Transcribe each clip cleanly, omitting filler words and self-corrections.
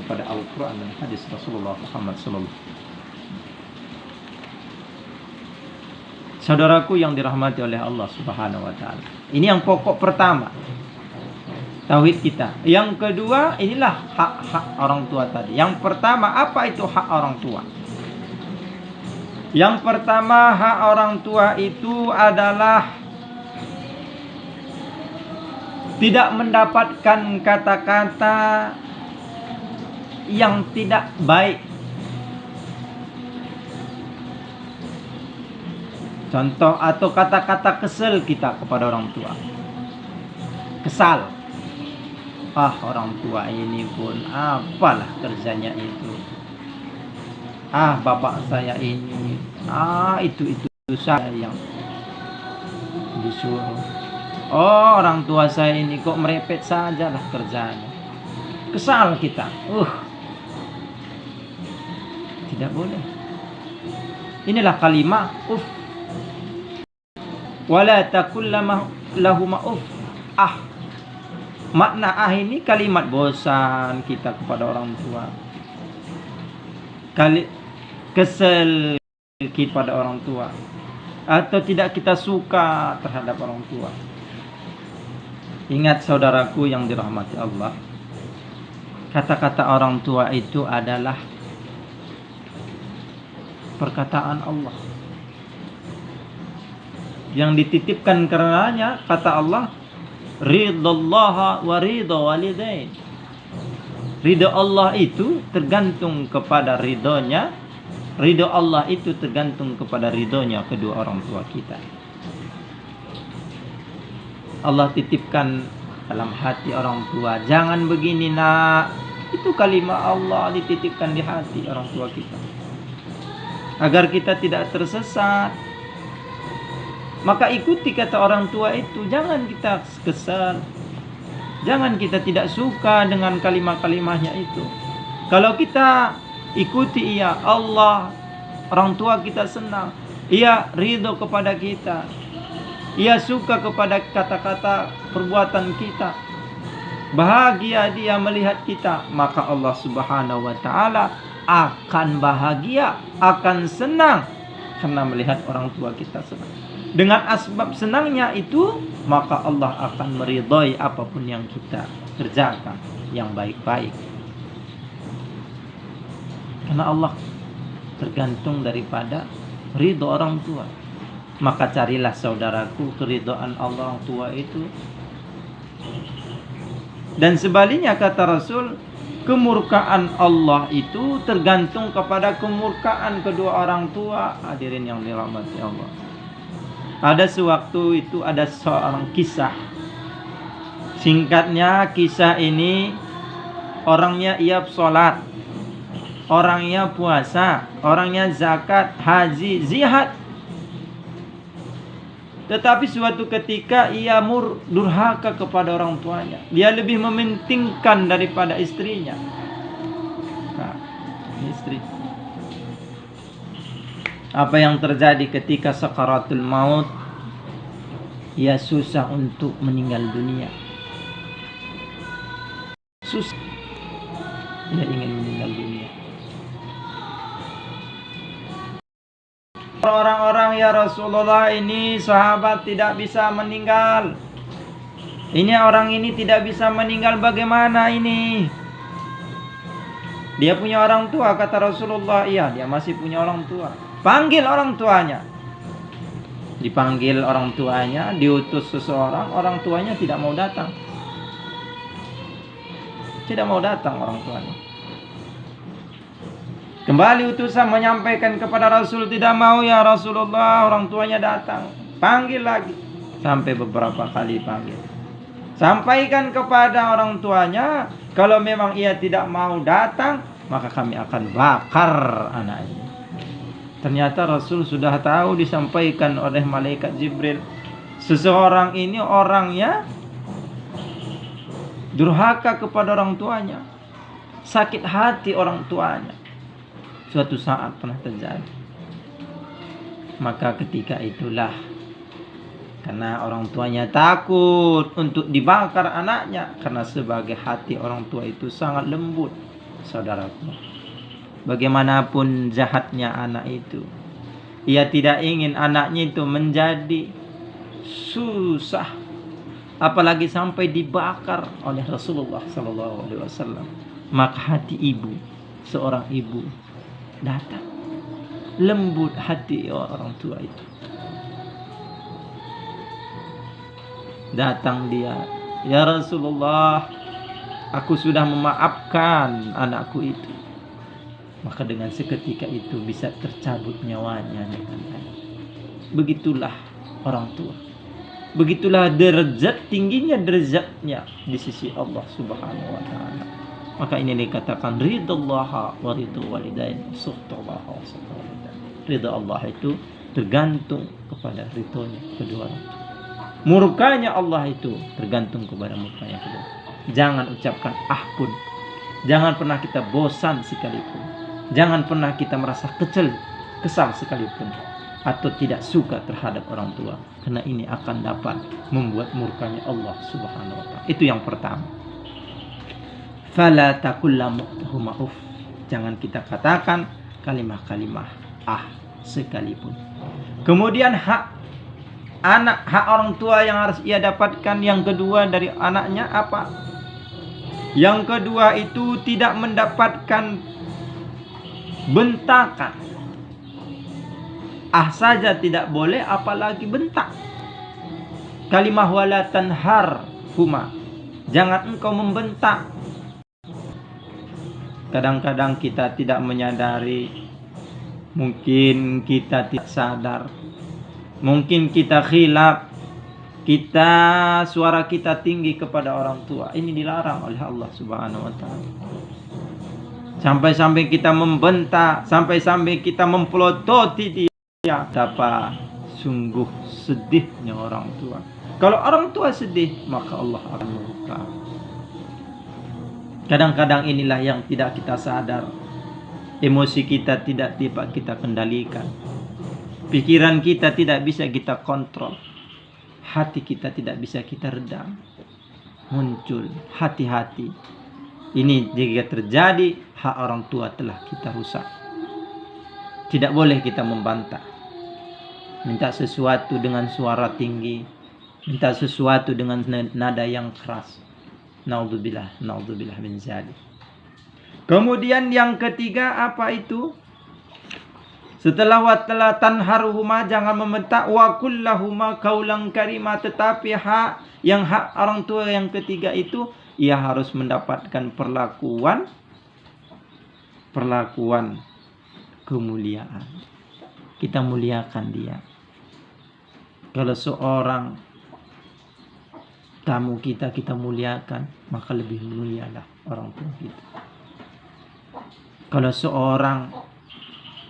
kepada Al-Quran dan hadis Rasulullah Muhammad SAW. Saudaraku yang dirahmati oleh Allah Subhanahu wa Ta'ala, ini yang pokok pertama, tauhid kita. Yang kedua, inilah hak-hak orang tua tadi. Yang pertama, apa itu hak orang tua? Yang pertama, hak orang tua itu adalah tidak mendapatkan kata-kata yang tidak baik. Contoh atau kata-kata kesel kita kepada orang tua. Kesal. Orang tua ini pun apalah kerjanya itu. Bapak saya ini. Itu saya yang disuruh. Orang tua saya ini kok merepet sajalah kerjanya. Kesal kita. Tidak boleh. Inilah kalimat wala taqul lahum uff. Makna ini kalimat bosan kita kepada orang tua. Kesel kita pada orang tua, atau tidak kita suka terhadap orang tua. Ingat saudaraku yang dirahmati Allah, kata-kata orang tua itu adalah perkataan Allah yang dititipkan karenanya. Kata Allah, ridallah wa ridha walidain. Ridho Allah itu tergantung kepada ridhonya. Ridho Allah itu tergantung kepada ridhonya kedua orang tua kita. Allah titipkan dalam hati orang tua, jangan begini nak. Itu kalimat Allah dititipkan di hati orang tua kita, agar kita tidak tersesat. Maka ikuti kata orang tua itu. Jangan kita kesal, jangan kita tidak suka dengan kalimat-kalimatnya itu. Kalau kita ikuti, Allah, orang tua kita senang, ia ridho kepada kita, ia suka kepada kata-kata perbuatan kita, bahagia dia melihat kita, maka Allah Subhanahu wa Ta'ala akan bahagia, akan senang karena melihat orang tua kita senang. Dengan asbab senangnya itu, maka Allah akan meridhai apapun yang kita kerjakan yang baik-baik. Karena Allah tergantung daripada ridho orang tua. Maka carilah saudaraku keridhaan Allah orang tua itu. Dan sebaliknya kata Rasul, kemurkaan Allah itu tergantung kepada kemurkaan kedua orang tua. Hadirin yang dirahmati Allah, ada sewaktu itu ada seorang kisah. Singkatnya, kisah ini orangnya ia sholat, orangnya puasa, orangnya zakat, haji, jihad. Tetapi suatu ketika ia durhaka kepada orang tuanya. Dia lebih mementingkan daripada istrinya. Istri. Apa yang terjadi ketika sakaratul maut? Ia susah untuk meninggal dunia. Susah. Ia ingin meninggal dunia. Orang-orang, ya Rasulullah, ini sahabat tidak bisa meninggal. Ini orang ini tidak bisa meninggal, bagaimana ini? Dia punya orang tua, kata Rasulullah. Iya, dia masih punya orang tua. Panggil orang tuanya. Dipanggil orang tuanya, diutus seseorang, orang tuanya tidak mau datang. Tidak mau datang orang tuanya. Kembali utusan menyampaikan kepada Rasul, tidak mau ya Rasulullah, orang tuanya datang. Panggil lagi. Sampai beberapa kali panggil. Sampaikan kepada orang tuanya, kalau memang ia tidak mau datang, maka kami akan bakar anaknya. Ternyata Rasul sudah tahu, disampaikan oleh malaikat Jibril. Seseorang ini orangnya durhaka kepada orang tuanya, sakit hati orang tuanya. Suatu saat pernah terjadi. Maka ketika itulah, karena orang tuanya takut untuk dibakar anaknya, karena sebagai hati orang tua itu sangat lembut, saudaraku. Bagaimanapun jahatnya anak itu, ia tidak ingin anaknya itu menjadi susah, apalagi sampai dibakar oleh Rasulullah SAW. Maka hati ibu, seorang ibu datang, lembut hati orang tua itu. Datang dia, ya Rasulullah, aku sudah memaafkan anakku itu. Maka dengan seketika itu bisa tercabut nyawanya dengan baik. Begitulah orang tua. Begitulah derajat tingginya derajatnya di sisi Allah Subhanahu wa taala. Maka ini dikatakan ridallah wa ridul walidain, suhtullah wa suhtul walidain. Ridha Allah itu tergantung kepada ridhonya kedua orang tua. Murkanya Allah itu tergantung kepada murkanya kedua. Jangan ucapkan pun. Jangan pernah kita bosan sekalipun. Jangan pernah kita merasa kesal sekalipun atau tidak suka terhadap orang tua, karena ini akan dapat membuat murkanya Allah Subhanahu wa taala. Itu yang pertama. Fala taqul lahu. Jangan kita katakan kalimah-kalimah sekalipun. Kemudian hak orang tua yang harus ia dapatkan yang kedua dari anaknya apa? Yang kedua itu tidak mendapatkan bentakan. Saja tidak boleh, apalagi bentak. Kalimah wala tanhar huma. Jangan engkau membentak. Kadang-kadang kita tidak menyadari, mungkin kita tidak sadar, mungkin kita khilaf, suara kita tinggi kepada orang tua. Ini dilarang oleh Allah Subhanahu wa taala. Sampai-sampai kita membentak, sampai-sampai kita mempelototi dia. Betapa sungguh sedihnya orang tua. Kalau orang tua sedih, maka Allah akan murka. Kadang-kadang inilah yang tidak kita sadar. Emosi kita tidak dapat kita kendalikan. Pikiran kita tidak bisa kita kontrol. Hati kita tidak bisa kita redam. Muncul hati-hati. Ini jika terjadi, hak orang tua telah kita rusak. Tidak boleh kita membantah. Minta sesuatu dengan suara tinggi, minta sesuatu dengan nada yang keras. Naudzubillah min zalik. Kemudian yang ketiga apa itu? Setelah watla tanharuhuma, jangan membentak, wa kullahuma qaulan karima, tetapi hak orang tua yang ketiga itu ia harus mendapatkan perlakuan kemuliaan. Kita muliakan dia. Kalau seorang tamu kita muliakan, maka lebih mulialah orang tua kita. Kalau seorang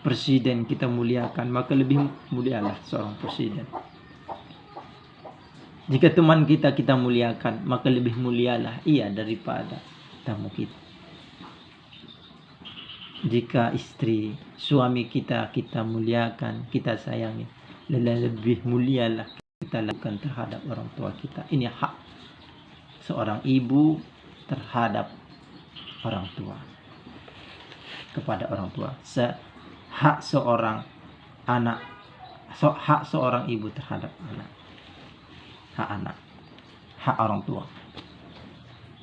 presiden kita muliakan, maka lebih mulialah seorang presiden. Jika teman kita muliakan, maka lebih mulialah ia daripada tamu kita. Jika istri, suami kita muliakan, kita sayangi, lebih mulialah kita lakukan terhadap orang tua kita. Ini hak seorang ibu terhadap orang tua, kepada orang tua. Hak seorang anak, hak seorang ibu terhadap anak. Hak orang tua.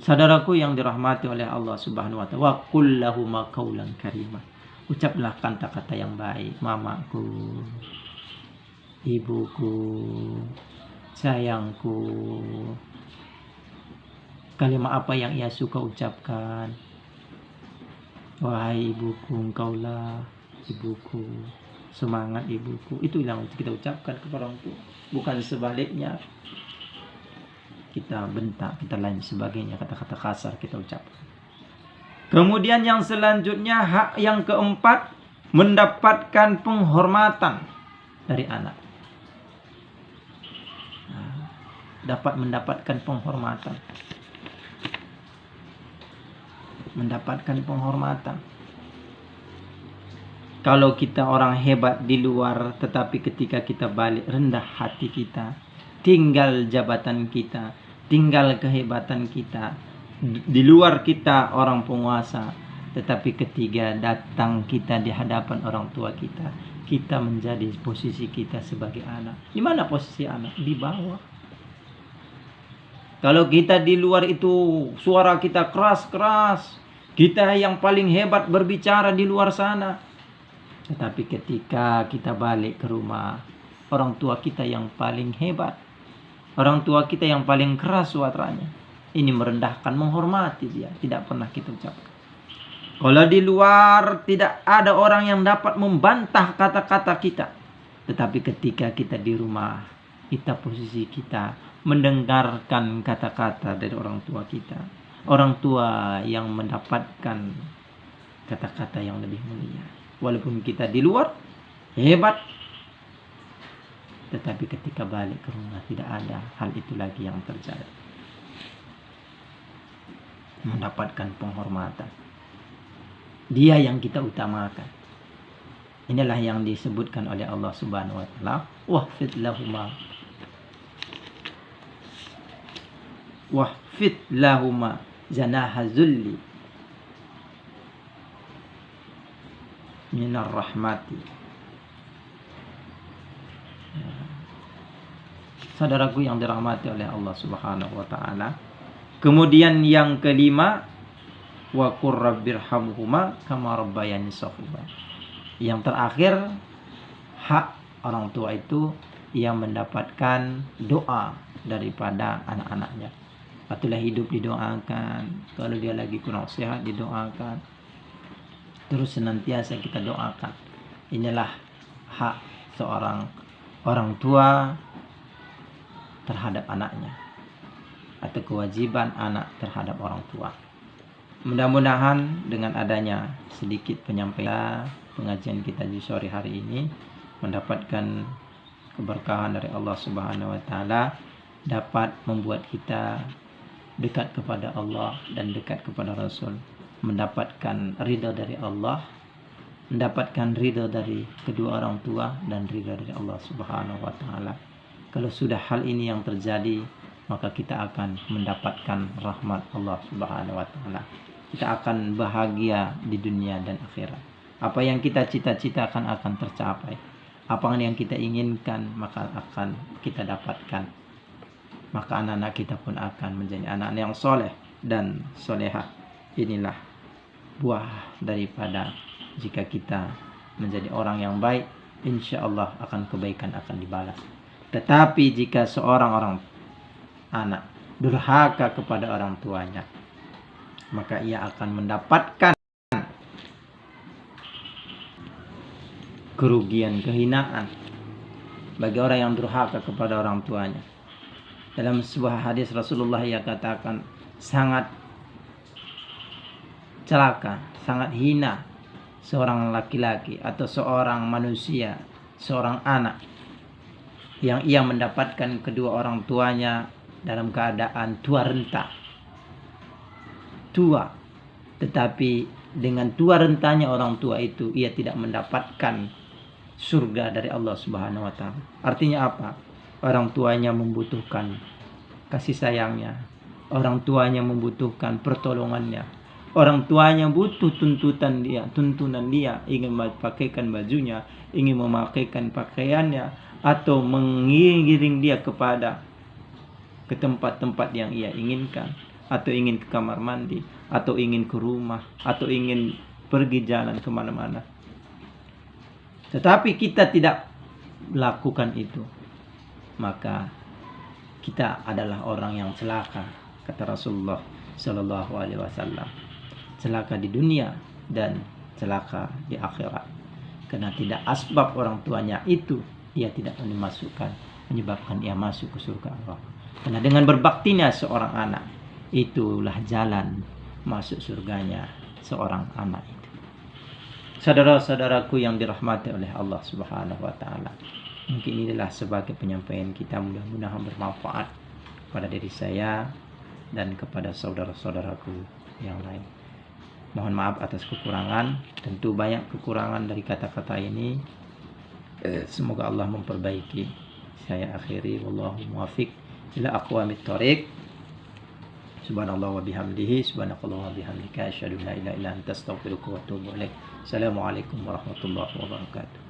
Saudaraku yang dirahmati oleh Allah Subhanahu wa taala, wa qul lahum qaulan karima. Ucaplah kata-kata yang baik. Mamaku, ibuku, sayangku. Kalimat apa yang ia suka ucapkan? Wahai ibuku, engkaulah ibuku, semangat ibuku. Itu yang kita ucapkan kepada orang tua, bukan sebaliknya. Kita bentak, kita lain sebagainya, kata-kata kasar kita ucapkan. Kemudian yang selanjutnya, hak yang keempat, mendapatkan penghormatan dari anak. Dapat mendapatkan penghormatan. Mendapatkan penghormatan. Kalau kita orang hebat di luar, tetapi ketika kita balik rendah hati kita, tinggal jabatan kita, tinggal kehebatan kita, di luar kita orang penguasa, Tetapi ketika datang kita di hadapan orang tua kita, kita menjadi posisi kita sebagai anak. Di mana posisi anak? Di bawah. Kalau kita di luar itu suara kita keras-keras, kita yang paling hebat berbicara di luar sana. Tetapi ketika kita balik ke rumah, orang tua kita yang paling hebat, orang tua kita yang paling keras suaranya. Ini merendahkan, menghormati dia, tidak pernah kita ucapkan. Kalau di luar tidak ada orang yang dapat membantah kata-kata kita. Tetapi ketika kita di rumah, kita posisi kita mendengarkan kata-kata dari orang tua kita. Orang tua yang mendapatkan kata-kata yang lebih mulia. Walaupun kita di luar hebat, tetapi ketika balik ke rumah tidak ada hal itu lagi yang terjadi. Mendapatkan penghormatan. Dia yang kita utamakan. Inilah yang disebutkan oleh Allah Subhanahu wa taala, wahfid lahuma janaha zulli minar rahmati. Saudaraku yang dirahmati oleh Allah Subhanahu wa taala. Kemudian yang kelima, wa qur rabbirhamhuma kama rabbayani shaghira. Yang terakhir, hak orang tua itu yang mendapatkan doa daripada anak-anaknya. Itulah hidup didoakan, kalau dia lagi kurang sehat didoakan. Terus senantiasa kita doakan. Inilah hak seorang orang tua terhadap anaknya, atau kewajiban anak terhadap orang tua. Mudah-mudahan dengan adanya sedikit penyampaian pengajian kita di sore hari ini mendapatkan keberkahan dari Allah Subhanahu wa taala, dapat membuat kita dekat kepada Allah dan dekat kepada Rasul, mendapatkan ridha dari Allah, mendapatkan ridha dari kedua orang tua dan ridha dari Allah Subhanahu wa taala. Kalau sudah hal ini yang terjadi, maka kita akan mendapatkan rahmat Allah Subhanahu wa taala. Kita akan bahagia di dunia dan akhirat. Apa yang kita cita-citakan akan tercapai. Apa yang kita inginkan maka akan kita dapatkan. Maka anak-anak kita pun akan menjadi anak yang soleh dan solehah. Inilah buah daripada jika kita menjadi orang yang baik, insya Allah akan kebaikan akan dibalas. Tetapi jika seorang anak durhaka kepada orang tuanya, maka ia akan mendapatkan kerugian, kehinaan bagi orang yang durhaka kepada orang tuanya. Dalam sebuah hadis Rasulullah yang katakan sangat celaka, sangat hina seorang laki-laki atau seorang manusia, seorang anak yang ia mendapatkan kedua orang tuanya dalam keadaan tua renta. Tua, tetapi dengan tua rentanya orang tua itu ia tidak mendapatkan surga dari Allah Subhanahu wa taala. Artinya apa? Orang tuanya membutuhkan kasih sayangnya, orang tuanya membutuhkan pertolongannya, orang tuanya butuh tuntunan dia, ingin memakaikan bajunya, ingin memakaikan pakaiannya, atau mengiring dia ke tempat-tempat yang ia inginkan, atau ingin ke kamar mandi, atau ingin ke rumah, atau ingin pergi jalan kemana-mana. Tetapi kita tidak melakukan itu, maka kita adalah orang yang celaka, kata Rasulullah Shallallahu Alaihi Wasallam. Celaka di dunia dan celaka di akhirat. Karena tidak asbab orang tuanya itu, dia tidak menyebabkan ia masuk ke surga Allah. Karena dengan berbaktinya seorang anak, itulah jalan masuk surganya seorang anak itu. Saudara-saudaraku yang dirahmati oleh Allah Subhanahu wa taala, mungkin inilah sebagai penyampaian kita, mudah-mudahan bermanfaat pada diri saya dan kepada saudara-saudaraku yang lain. Mohon maaf atas kekurangan, tentu banyak kekurangan dari kata-kata ini. Semoga Allah memperbaiki. Saya akhiri, wallahu muwaffiq ila aqwamit thoriq. Subhanallah wa bihamdihi, subhanakallah wa bihamdika, asyhadu an la ilaha illa anta, astaghfiruka wa atubu ilaik. Assalamualaikum warahmatullahi wabarakatuh.